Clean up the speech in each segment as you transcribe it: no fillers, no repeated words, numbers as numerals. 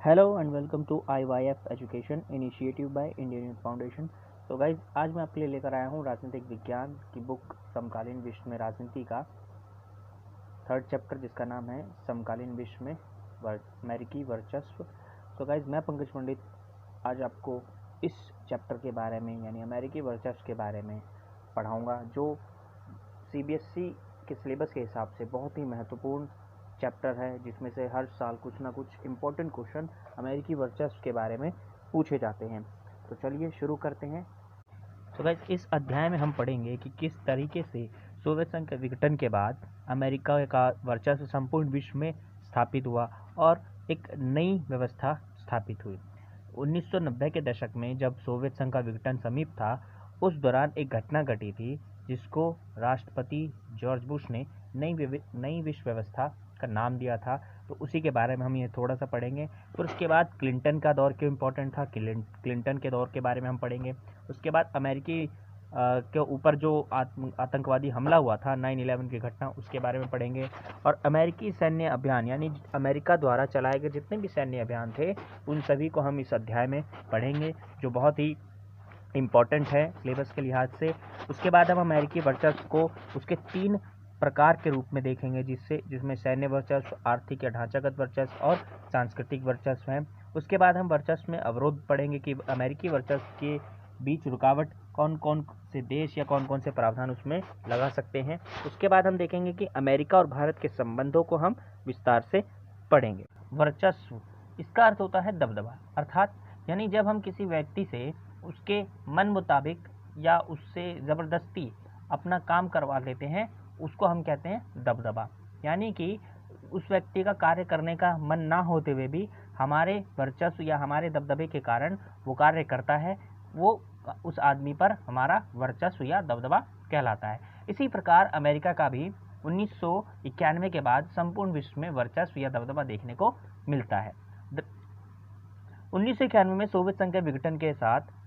Hello and welcome to IYF education initiative by Indian Youth Foundation. तो guys आज मैं आपके लिए लेकर आया हूँ राजनीतिक विज्ञान की बुक समकालीन विश्व में राजनीति का थर्ड चैप्टर, जिसका नाम है समकालीन विश्व में अमेरिकी वर्चस्व। तो गाइज मैं पंकज पंडित आज आपको इस चैप्टर के बारे में यानी अमेरिकी वर्चस्व के बारे में पढ़ाऊँगा, जो CBSE के सिलेबस के हिसाब से बहुत ही महत्वपूर्ण चैप्टर है, जिसमें से हर साल कुछ ना कुछ इम्पोर्टेंट क्वेश्चन अमेरिकी वर्चस्व के बारे में पूछे जाते हैं। तो चलिए शुरू करते हैं। तो गाइस इस अध्याय में हम पढ़ेंगे कि किस तरीके से सोवियत संघ के विघटन के बाद अमेरिका का वर्चस्व संपूर्ण विश्व में स्थापित हुआ और एक नई व्यवस्था स्थापित हुई। 1990 के दशक में जब सोवियत संघ का विघटन समीप था, उस दौरान एक घटना घटी थी जिसको राष्ट्रपति जॉर्ज बुश ने नई विश्व व्यवस्था का नाम दिया था। तो उसी के बारे में हम ये थोड़ा सा पढ़ेंगे। फिर उसके बाद क्लिंटन का दौर क्यों इम्पोर्टेंट था, क्लिंटन के दौर के बारे में हम पढ़ेंगे। उसके बाद अमेरिकी के ऊपर जो आतंकवादी हमला हुआ था 9/11 की घटना, उसके बारे में पढ़ेंगे। और अमेरिकी सैन्य अभियान यानी अमेरिका द्वारा चलाए गए जितने भी सैन्य अभियान थे, उन सभी को हम इस अध्याय में पढ़ेंगे, जो बहुत ही इम्पॉर्टेंट है सिलेबस के लिहाज से। उसके बाद हम अमेरिकी वर्चस्व को उसके 3 प्रकार के रूप में देखेंगे, जिसमें सैन्य वर्चस्व, आर्थिक या ढांचागत वर्चस्व और सांस्कृतिक वर्चस्व हैं। उसके बाद हम वर्चस्व में अवरोध पढ़ेंगे कि अमेरिकी वर्चस्व के बीच रुकावट कौन कौन से देश या कौन कौन से प्रावधान उसमें लगा सकते हैं। उसके बाद हम देखेंगे कि अमेरिका और भारत के संबंधों को हम विस्तार से पढ़ेंगे। वर्चस्व, इसका अर्थ होता है दबदबा, अर्थात यानी जब हम किसी व्यक्ति से उसके मन मुताबिक या उससे ज़बरदस्ती अपना काम करवा लेते हैं, उसको हम कहते हैं दबदबा। यानी कि उस व्यक्ति का कार्य करने का मन ना होते हुए भी हमारे वर्चस्व या हमारे दबदबे के कारण वो कार्य करता है, वो उस आदमी पर हमारा वर्चस्व या दबदबा कहलाता है। इसी प्रकार अमेरिका का भी 1991 के बाद संपूर्ण विश्व में वर्चस्व या दबदबा देखने को मिलता है। 1991 में सोवियत संघ के विघटन के साथ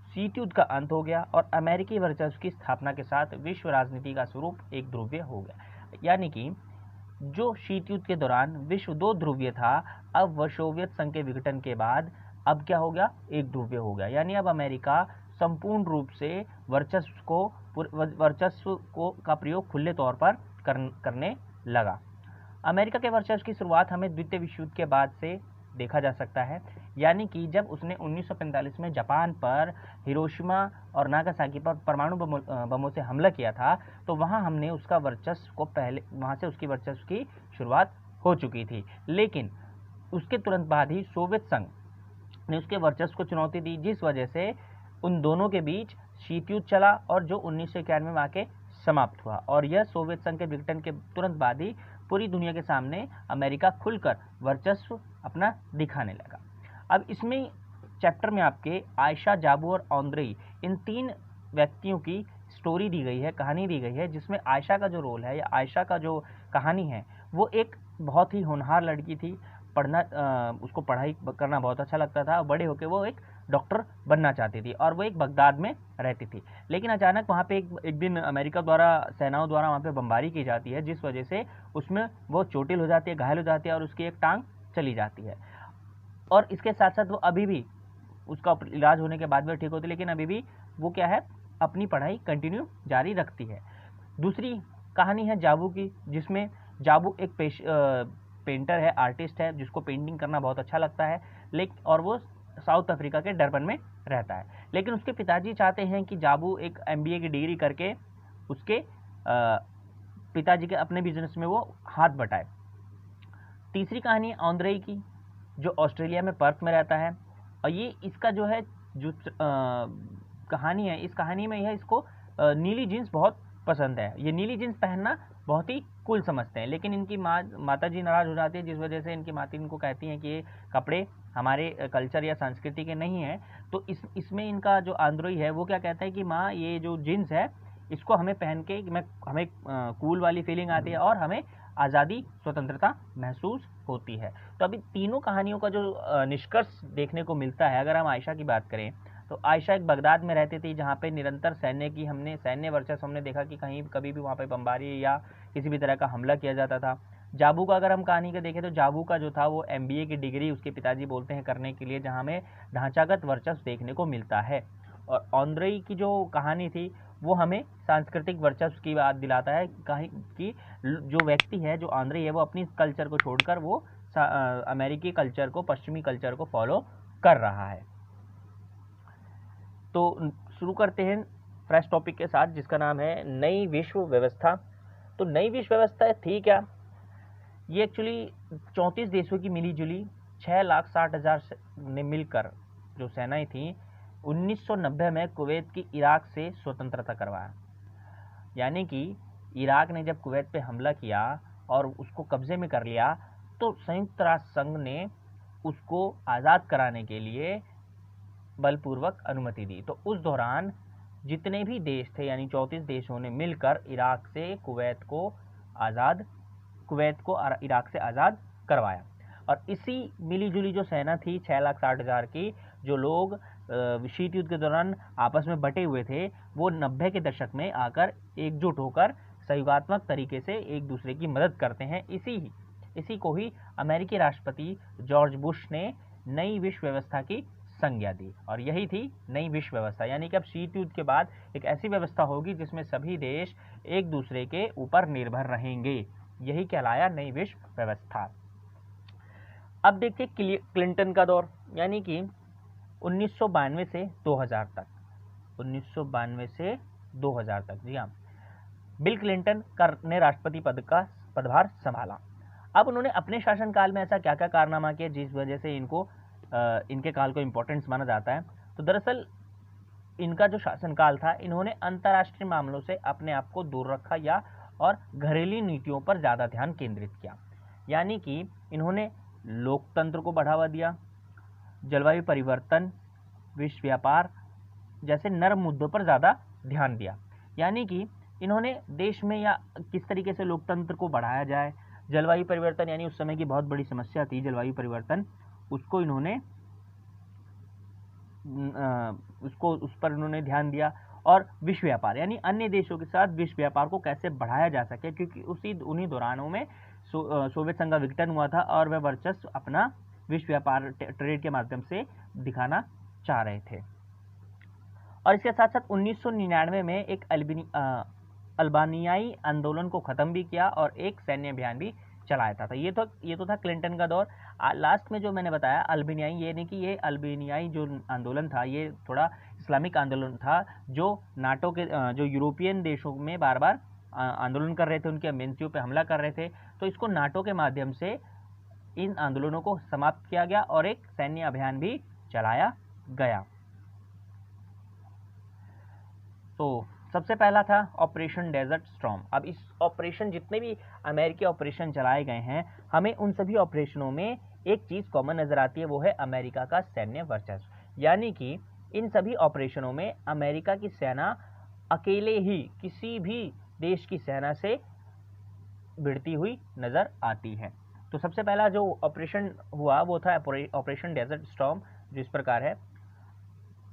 शीत युद्ध का अंत हो गया और अमेरिकी वर्चस्व की स्थापना के साथ विश्व राजनीति का स्वरूप एक ध्रुवीय हो गया। यानी कि जो शीत युद्ध के दौरान विश्व 2 ध्रुवीय था, अब सोवियत संघ के विघटन के बाद अब क्या हो गया, एक ध्रुवीय हो गया। यानी अब अमेरिका संपूर्ण रूप से वर्चस्व का प्रयोग खुले तौर पर करने लगा। अमेरिका के वर्चस्व की शुरुआत हमें द्वितीय विश्व युद्ध के बाद से देखा जा सकता है। यानी कि जब उसने 1945 में जापान पर हिरोशिमा और नागासाकी पर परमाणु बमों से हमला किया था, तो वहां हमने उसका वर्चस्व को वहां से उसकी वर्चस्व की शुरुआत हो चुकी थी। लेकिन उसके तुरंत बाद ही सोवियत संघ ने उसके वर्चस्व को चुनौती दी, जिस वजह से उन दोनों के बीच शीत युद्ध चला और जो 1991 में आके समाप्त हुआ। और यह सोवियत संघ के विघटन के तुरंत बाद ही पूरी दुनिया के सामने अमेरिका खुलकर वर्चस्व अपना दिखाने लगा। अब इसमें चैप्टर में आपके आयशा, जाबू और आंद्रेई, इन 3 व्यक्तियों की स्टोरी दी गई है, कहानी दी गई है, जिसमें आयशा का जो रोल है या आयशा का जो कहानी है, वो एक बहुत ही होनहार लड़की थी। उसको पढ़ाई करना बहुत अच्छा लगता था। बड़े होकर वो एक डॉक्टर बनना चाहती थी और वो एक बगदाद में रहती थी। लेकिन अचानक वहाँ पे एक दिन अमेरिका द्वारा सेनाओं द्वारा वहाँ पे बमबारी की जाती है, जिस वजह से उसमें वो चोटिल हो जाती है, घायल हो जाती है और उसकी एक टांग चली जाती है। और इसके साथ साथ वो अभी भी, उसका इलाज होने के बाद भी ठीक होती है, लेकिन अभी भी वो क्या है, अपनी पढ़ाई कंटिन्यू जारी रखती है। दूसरी कहानी है जाबू की, जिसमें जाबू एक पेंटर है, आर्टिस्ट है, जिसको पेंटिंग करना बहुत अच्छा लगता है। लेकिन और वो साउथ अफ्रीका के डरबन में रहता है। लेकिन उसके पिताजी चाहते हैं कि जाबू एक MBA की डिग्री करके उसके पिताजी के अपने बिजनेस में वो हाथ बटाए। तीसरी कहानी आंद्रेई की, जो ऑस्ट्रेलिया में पर्थ में रहता है। और ये इसका जो है जो कहानी है, इस कहानी में यह इसको नीली जीन्स बहुत पसंद है। ये नीली जीन्स पहनना बहुत ही कूल समझते हैं। लेकिन इनकी माता जी नाराज़ हो जाती है, जिस वजह से इनकी माता इनको कहती हैं कि ये कपड़े हमारे कल्चर या संस्कृति के नहीं हैं। तो इसमें इनका जो आंद्रोई है वो क्या कहता है कि माँ, ये जो जीन्स है इसको हमें पहन के हमें कूल वाली फीलिंग आती है और हमें आज़ादी, स्वतंत्रता महसूस होती है। तो अभी तीनों कहानियों का जो निष्कर्ष देखने को मिलता है, अगर हम आयशा की बात करें तो आयशा एक बगदाद में रहती थी, जहाँ पे निरंतर सैन्य वर्चस्व हमने देखा कि कहीं कभी भी वहाँ पे बमबारी या किसी भी तरह का हमला किया जाता था। जाबू का अगर हम कहानी का देखें तो जाबू का जो था वो MBA की डिग्री उसके पिताजी बोलते हैं करने के लिए, जहाँ में ढांचागत वर्चस्व देखने को मिलता है। और ऑन्द्रेई की जो कहानी थी वो हमें सांस्कृतिक वर्चस्व की बात दिलाता है, कहीं कि जो व्यक्ति है, जो ऑन्द्रेई है, वो अपनी कल्चर को छोड़कर वो अमेरिकी कल्चर को, पश्चिमी कल्चर को फॉलो कर रहा है। तो शुरू करते हैं फ्रेश टॉपिक के साथ, जिसका नाम है नई विश्व व्यवस्था। तो नई विश्व व्यवस्था थी क्या? ये एक्चुअली 34 देशों की मिली जुली 6,60,000 ने मिलकर जो सेनाएं थी, 1990 में कुवैत की इराक से स्वतंत्रता करवाया। यानी कि इराक ने जब कुवैत पे हमला किया और उसको कब्जे में कर लिया, तो संयुक्त राष्ट्र संघ ने उसको आज़ाद कराने के लिए बलपूर्वक अनुमति दी। तो उस दौरान जितने भी देश थे, यानी 34 देशों ने मिलकर इराक से कुवैत को इराक से आज़ाद करवाया। और इसी मिली जुली जो सेना थी 6,60,000 की, जो लोग शीत युद्ध के दौरान आपस में बटे हुए थे, वो 90 के दशक में आकर एकजुट होकर सहयोगात्मक तरीके से एक दूसरे की मदद करते हैं। इसी को ही अमेरिकी राष्ट्रपति जॉर्ज बुश ने नई विश्व व्यवस्था की संज्ञा दी, और यही थी नई विश्व व्यवस्था। यानी कि अब शीत युद्ध के बाद एक ऐसी व्यवस्था होगी जिसमें सभी देश एक दूसरे के ऊपर निर्भर रहेंगे। यही कहलाया नई विश्व व्यवस्था। अब देखिए क्लिंटन का दौर, यानी कि 1992 से 2000 तक, 1992 से 2000 तक, जी हाँ, बिल क्लिंटन ने राष्ट्रपति पद का पदभार संभाला। अब उन्होंने अपने शासनकाल में ऐसा क्या क्या कारनामा किया जिस वजह से इनके काल को इम्पोर्टेंस माना जाता है? तो दरअसल इनका जो शासनकाल था, इन्होंने अंतर्राष्ट्रीय मामलों से अपने आप को दूर रखा और घरेलू नीतियों पर ज़्यादा ध्यान केंद्रित किया। यानी कि इन्होंने लोकतंत्र को बढ़ावा दिया, जलवायु परिवर्तन, विश्व व्यापार जैसे नर्म मुद्दों पर ज़्यादा ध्यान दिया। यानी कि इन्होंने देश में या किस तरीके से लोकतंत्र को बढ़ाया जाए, जलवायु परिवर्तन यानी उस समय की बहुत बड़ी समस्या थी जलवायु परिवर्तन, उसको इन्होंने उस पर इन्होंने ध्यान दिया। और विश्व व्यापार यानी अन्य देशों के साथ विश्व व्यापार को कैसे बढ़ाया जा सके, क्योंकि उन्हीं दौरानों में सोवियत संघ का विघटन हुआ था और वह वर्चस्व अपना विश्व व्यापार ट्रेड के माध्यम से दिखाना चाह रहे थे। और इसके साथ साथ 1999 में एक अल्बानियाई आंदोलन को खत्म भी किया और एक सैन्य अभियान भी चलाया था। ये तो था क्लिंटन का दौर। लास्ट में जो मैंने बताया अल्बानियाई, ये नहीं कि ये अल्बानियाई जो आंदोलन था ये थोड़ा इस्लामिक आंदोलन था, जो नाटो के जो यूरोपियन देशों में बार बार आंदोलन कर रहे थे, उनकी एम्बेसियों पे हमला कर रहे थे। तो इसको नाटो के माध्यम से इन आंदोलनों को समाप्त किया गया और एक सैन्य अभियान भी चलाया गया। तो सबसे पहला था ऑपरेशन डेजर्ट स्टॉर्म। अब इस ऑपरेशन, जितने भी अमेरिकी ऑपरेशन चलाए गए हैं, हमें उन सभी ऑपरेशनों में एक चीज़ कॉमन नज़र आती है, वो है अमेरिका का सैन्य वर्चस्व। यानी कि इन सभी ऑपरेशनों में अमेरिका की सेना अकेले ही किसी भी देश की सेना से भिड़ती हुई नज़र आती है। तो सबसे पहला जो ऑपरेशन हुआ वो था ऑपरेशन डेजर्ट स्टॉर्म, जो इस प्रकार है।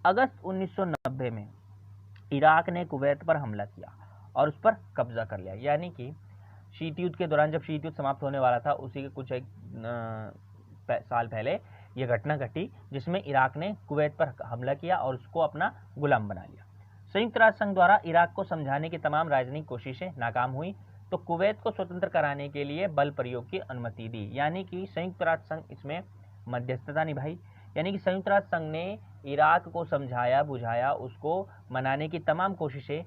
अगस्त 1990 में इराक ने कुवैत पर हमला किया और उस पर कब्जा कर लिया। यानी कि शीत युद्ध के दौरान, जब शीत युद्ध समाप्त होने वाला था, उसी के कुछ एक साल पहले यह घटना घटी जिसमें इराक ने कुवैत पर हमला किया और उसको अपना गुलाम बना लिया। संयुक्त राष्ट्र संघ द्वारा इराक को समझाने की तमाम राजनयिक कोशिशें नाकाम हुई, तो कुवैत को स्वतंत्र कराने के लिए बल प्रयोग की अनुमति दी। यानी कि संयुक्त राष्ट्र संघ इसमें मध्यस्थता निभाई। यानी कि संयुक्त राष्ट्र संघ ने इराक को समझाया बुझाया, उसको मनाने की तमाम कोशिशें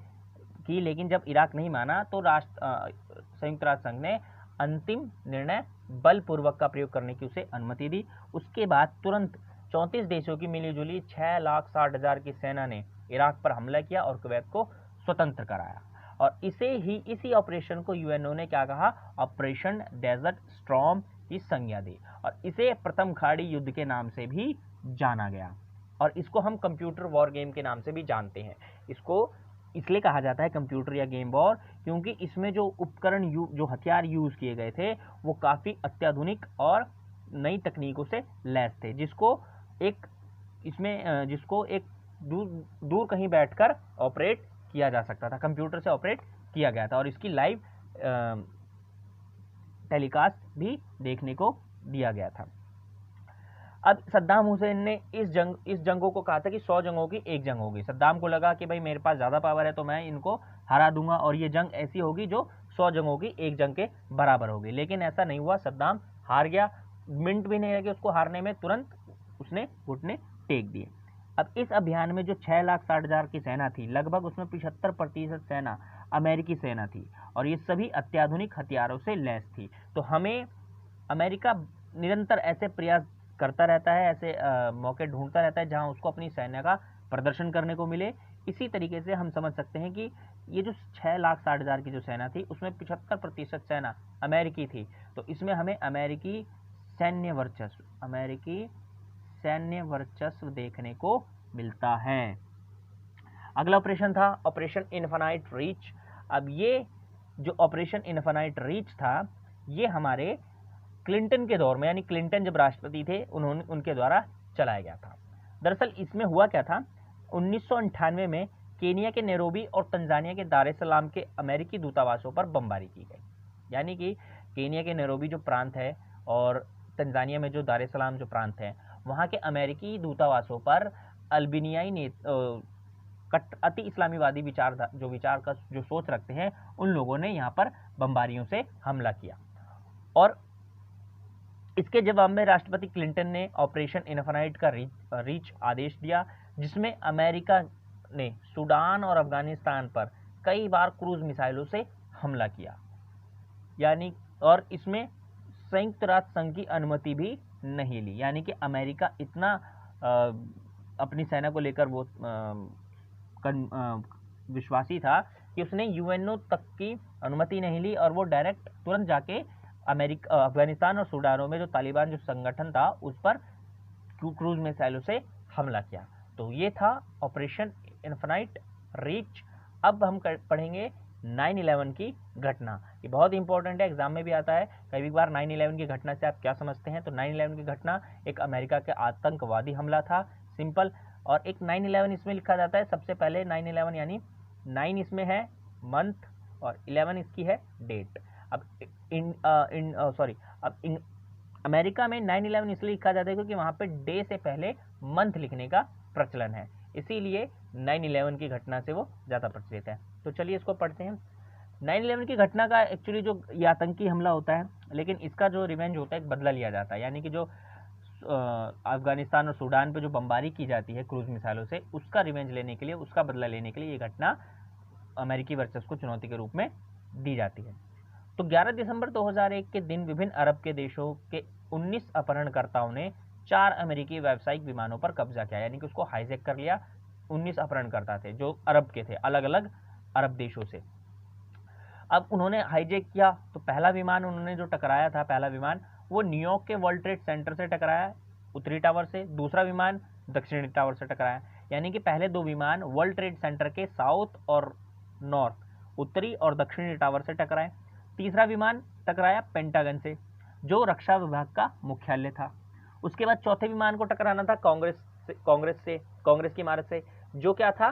की, लेकिन जब इराक नहीं माना तो संयुक्त राष्ट्र संघ ने अंतिम निर्णय बलपूर्वक का प्रयोग करने की उसे अनुमति दी। उसके बाद तुरंत 34 देशों की मिलीजुली 6,60,000 की सेना ने इराक पर हमला किया और कुवैत को स्वतंत्र कराया। और इसी ऑपरेशन को यूएनओ ने क्या कहा? ऑपरेशन डेजर्ट स्टॉर्म की संज्ञा दी, और इसे प्रथम खाड़ी युद्ध के नाम से भी जाना गया। और इसको हम कंप्यूटर वॉर गेम के नाम से भी जानते हैं। इसको इसलिए कहा जाता है कंप्यूटर या गेम वॉर, क्योंकि इसमें जो उपकरण जो हथियार यूज किए गए थे वो काफ़ी अत्याधुनिक और नई तकनीकों से लैस थे, जिसको एक दूर कहीं बैठकर ऑपरेट किया जा सकता था, कंप्यूटर से ऑपरेट किया गया था। और इसकी लाइव टेलीकास्ट भी देखने को दिया गया था। अब सद्दाम हुसैन ने इस जंगों को कहा था कि 100 जंगों की एक जंग होगी। सद्दाम को लगा कि भाई मेरे पास ज़्यादा पावर है तो मैं इनको हरा दूंगा और ये जंग ऐसी होगी जो 100 जंगों की एक जंग के बराबर होगी, लेकिन ऐसा नहीं हुआ। सद्दाम हार गया, मिनट भी नहीं लगे उसको हारने में, तुरंत उसने घुटने टेक दिए। अब इस अभियान में जो 6,60,000 की सेना थी, लगभग उसमें 75% सेना अमेरिकी सेना थी और ये सभी अत्याधुनिक हथियारों से लैस थी। तो हमें अमेरिका निरंतर ऐसे प्रयास करता रहता है, ऐसे मौके ढूंढता रहता है जहां उसको अपनी सेना का प्रदर्शन करने को मिले। इसी तरीके से हम समझ सकते हैं कि ये जो 6,60,000 की जो सेना थी उसमें 75% सेना अमेरिकी थी। तो इसमें हमें अमेरिकी सैन्य वर्चस्व देखने को मिलता है। अगला ऑपरेशन था ऑपरेशन इन्फिनाइट रीच। अब ये जो ऑपरेशन इन्फिनाइट रीच था ये हमारे क्लिंटन के दौर में, यानी क्लिंटन जब राष्ट्रपति थे उनके द्वारा चलाया गया था। दरअसल इसमें हुआ क्या था, 1998 में केनिया के नैरोबी और तंजानिया के दार एस सलाम के अमेरिकी दूतावासों पर बमबारी की गई। यानी कि केनिया के नैरोबी जो प्रांत है और तंजानिया में जो दार एस सलाम जो प्रांत है, वहाँ के अमेरिकी दूतावासों पर अल्बानियाई अति इस्लामीवादी विचार का जो सोच रखते हैं उन लोगों ने यहाँ पर बमबारियों से हमला किया। और इसके जवाब में राष्ट्रपति क्लिंटन ने ऑपरेशन इन्फिनाइट का रीच आदेश दिया, जिसमें अमेरिका ने सूडान और अफगानिस्तान पर कई बार क्रूज मिसाइलों से हमला किया। यानी और इसमें संयुक्त राष्ट्र संघ की अनुमति भी नहीं ली। यानी कि अमेरिका इतना अपनी सेना को लेकर वो विश्वासी था कि उसने यूएनओ तक की अनुमति नहीं ली और वो डायरेक्ट तुरंत जाके अफगानिस्तान और सूडानों में जो तालिबान जो संगठन था उस पर क्रूज मिसाइलों से हमला किया। तो ये था ऑपरेशन इन्फिनाइट रीच। अब हम पढ़ेंगे 9/11 की घटना। ये बहुत इंपॉर्टेंट है, एग्जाम में भी आता है कई बार। 9/11 की घटना से आप क्या समझते हैं? तो 9/11 की घटना एक अमेरिका के आतंकवादी हमला था, सिंपल। और एक 9/11 इसमें लिखा जाता है सबसे पहले 9/11 यानी 9 इसमें है मंथ और 11 इसकी है डेट। अब अमेरिका में 9/11 इसलिए लिखा जाता है क्योंकि वहां पे डे से पहले मंथ लिखने का प्रचलन है, इसीलिए 9/11 की घटना से वो ज़्यादा प्रचलित है। तो चलिए इसको पढ़ते हैं। 9/11 की घटना का एक्चुअली जो ये आतंकी हमला होता है, लेकिन इसका जो रिवेंज होता है एक बदला लिया जाता है। यानी कि जो अफगानिस्तान और सूडान पे जो बमबारी की जाती है क्रूज मिसाइलों से, उसका रिवेंज लेने के लिए, उसका बदला लेने के लिए ये घटना अमेरिकी वर्चस्व को चुनौती के रूप में दी जाती है। तो 11 दिसंबर 2001 के दिन विभिन्न अरब के देशों के 19 अपहरणकर्ताओं ने 4 अमेरिकी व्यावसायिक विमानों पर कब्जा किया। यानी कि उसको हाईजैक कर लिया। 19 अपहरणकर्ता थे जो अरब के थे, अलग अलग अरब देशों से। अब उन्होंने हाईजैक किया तो पहला विमान उन्होंने जो टकराया था, पहला विमान वो न्यूयॉर्क के वर्ल्ड ट्रेड सेंटर से टकराया, उत्तरी टावर से। दूसरा विमान दक्षिणी टावर से टकराया। यानी कि पहले 2 विमान वर्ल्ड ट्रेड सेंटर के साउथ और नॉर्थ, उत्तरी और दक्षिणी टावर से टकराए। तीसरा विमान टकराया पेंटागन से, जो रक्षा विभाग का मुख्यालय था। उसके बाद चौथे विमान को टकराना था कांग्रेस की इमारत से, जो क्या था,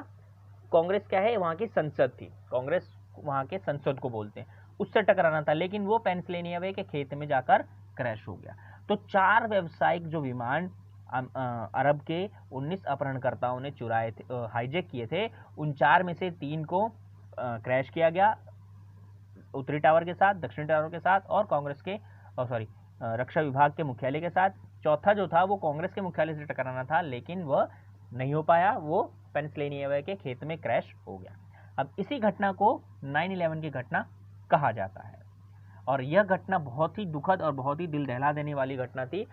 कांग्रेस क्या है, वहां की संसद थी, कांग्रेस वहां के संसद को बोलते हैं, उससे टकराना था, लेकिन वो पेंसिल्वेनिया के खेत में जाकर क्रैश हो गया। तो 4 व्यावसायिक जो विमान अरब के 19 अपहरणकर्ताओं ने चुराए थे, हाईजैक किए थे, उन 4 में से 3 को क्रैश किया गया, उत्तरी टावर के साथ, दक्षिणी टावर के साथ और कांग्रेस के रक्षा विभाग के मुख्यालय के साथ। चौथा जो था वो कांग्रेस के मुख्यालय से टकराना था, लेकिन वह नहीं हो पाया, वो पेंसिल्वेनिया के खेत में क्रैश हो गया। अब इसी घटना को 9/11 की घटना कहा जाता है और यह घटना बहुत ही दुखद और बहुत ही दिल दहला देने वाली घटना थी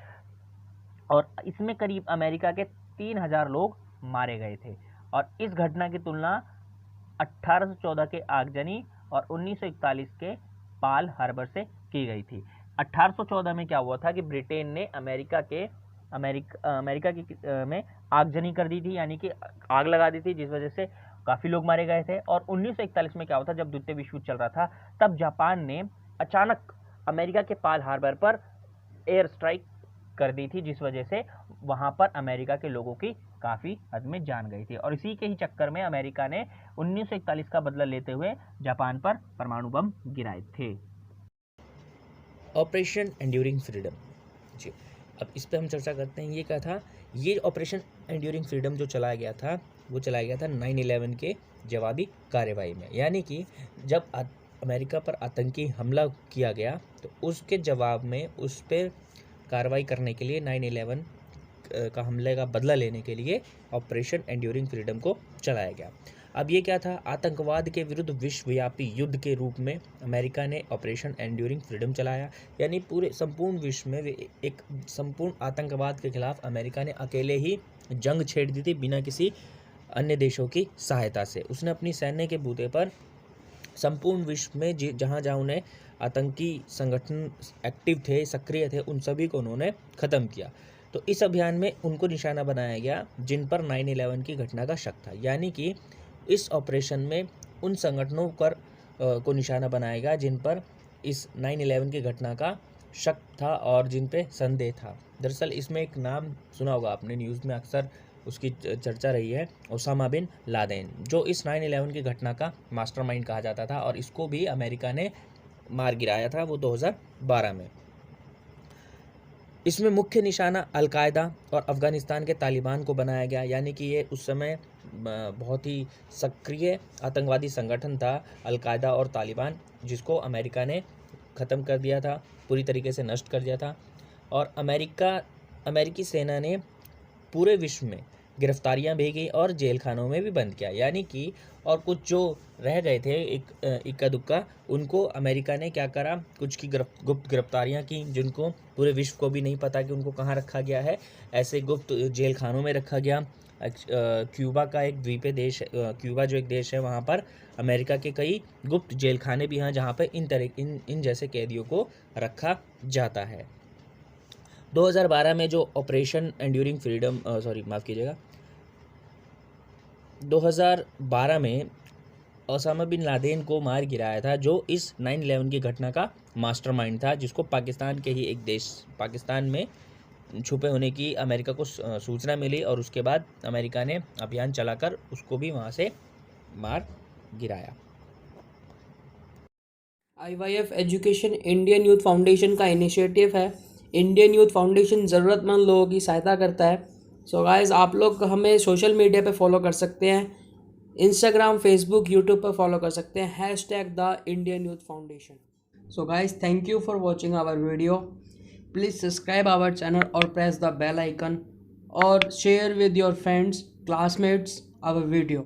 और इसमें करीब अमेरिका के 3,000 लोग मारे गए थे। और इस घटना की तुलना 1814 के आगजनी और 1941 के पाल हार्बर से की गई थी। 1814 में क्या हुआ था कि ब्रिटेन ने अमेरिका में आगजनी कर दी थी, यानी कि आग लगा दी थी, जिस वजह से काफ़ी लोग मारे गए थे। और 1941 में क्या हुआ था, जब द्वितीय विश्व युद्ध चल रहा था, तब जापान ने अचानक अमेरिका के पाल हार्बर पर एयर स्ट्राइक कर दी थी, जिस वजह से वहां पर अमेरिका के लोगों की काफ़ी हद में जान गई थी। और इसी के ही चक्कर में अमेरिका ने 1941 का बदला लेते हुए जापान पर परमाणु बम गिराए थे। ऑपरेशन एंड्यूरिंग फ्रीडम जी। अब इस पे हम चर्चा करते हैं। ये क्या था? ये ऑपरेशन एंड्यूरिंग फ्रीडम जो चलाया गया था वो चलाया गया था 9/11 के जवाबी कार्रवाई में। यानी कि जब अमेरिका पर आतंकी हमला किया गया तो उसके जवाब में उस पर कार्रवाई करने के लिए 9/11 का हमले का बदला लेने के लिए ऑपरेशन एंड्यूरिंग फ्रीडम को चलाया गया। अब ये क्या था? आतंकवाद के विरुद्ध विश्वव्यापी युद्ध के रूप में अमेरिका ने ऑपरेशन एंड्यूरिंग फ्रीडम चलाया। यानी पूरे संपूर्ण विश्व में एक संपूर्ण आतंकवाद के खिलाफ अमेरिका ने अकेले ही जंग छेड़ दी थी बिना किसी अन्य देशों की सहायता से। उसने अपनी सैन्य के बूते पर संपूर्ण विश्व में जहाँ जहाँ उन्हें आतंकी संगठन एक्टिव थे, सक्रिय थे, उन सभी को उन्होंने ख़त्म किया। तो इस अभियान में उनको निशाना बनाया गया जिन पर 9/11 की घटना का शक था। यानी कि इस ऑपरेशन में उन संगठनों पर को निशाना बनाया गया जिन पर इस 9/11 की घटना का शक था और जिन पे संदेह था। दरअसल इसमें एक नाम सुना होगा आपने, न्यूज़ में अक्सर उसकी चर्चा रही है, ओसामा बिन लादेन, जो इस 9/11 की घटना का मास्टरमाइंड कहा जाता था और इसको भी अमेरिका ने मार गिराया था वो 2012 में। इसमें मुख्य निशाना अलकायदा और अफ़गानिस्तान के तालिबान को बनाया गया। यानी कि ये उस समय बहुत ही सक्रिय आतंकवादी संगठन था अलकायदा और तालिबान, जिसको अमेरिका ने ख़त्म कर दिया था, पूरी तरीके से नष्ट कर दिया था। और अमेरिकी सेना ने पूरे विश्व में गिरफ्तारियां भेजी और जेल खानों में भी बंद किया। यानी कि और कुछ जो रह गए थे इक्का दुक्का, उनको अमेरिका ने क्या करा, कुछ की गुप्त गिरफ्तारियां की जिनको पूरे विश्व को भी नहीं पता कि उनको कहाँ रखा गया है। ऐसे गुप्त जेल खानों में रखा गया। क्यूबा का एक द्वीपीय देश, क्यूबा जो एक देश है, वहाँ पर अमेरिका के कई गुप्त जेल खाने भी हैं जहाँ पर इन जैसे कैदियों को रखा जाता है। 2012 में जो ऑपरेशन एंड्यूरिंग फ्रीडम 2012 में ओसामा बिन लादेन को मार गिराया था, जो इस 9/11 की घटना का मास्टरमाइंड था, जिसको पाकिस्तान के ही एक देश, पाकिस्तान में छुपे होने की अमेरिका को सूचना मिली और उसके बाद अमेरिका ने अभियान चलाकर उसको भी वहाँ से मार गिराया। IYF education Indian Youth foundation का इनिशिएटिव है। इंडियन यूथ फाउंडेशन ज़रूरतमंद लोगों की सहायता करता है। सो गाइस, आप लोग हमें सोशल मीडिया पे फॉलो कर सकते हैं, इंस्टाग्राम, फेसबुक, यूट्यूब पर फॉलो कर सकते हैं #the Indian Youth Foundation. So guys, thank you for watching our video. Please subscribe our channel और प्रेस द बेल आइकन और share with your friends, classmates our video.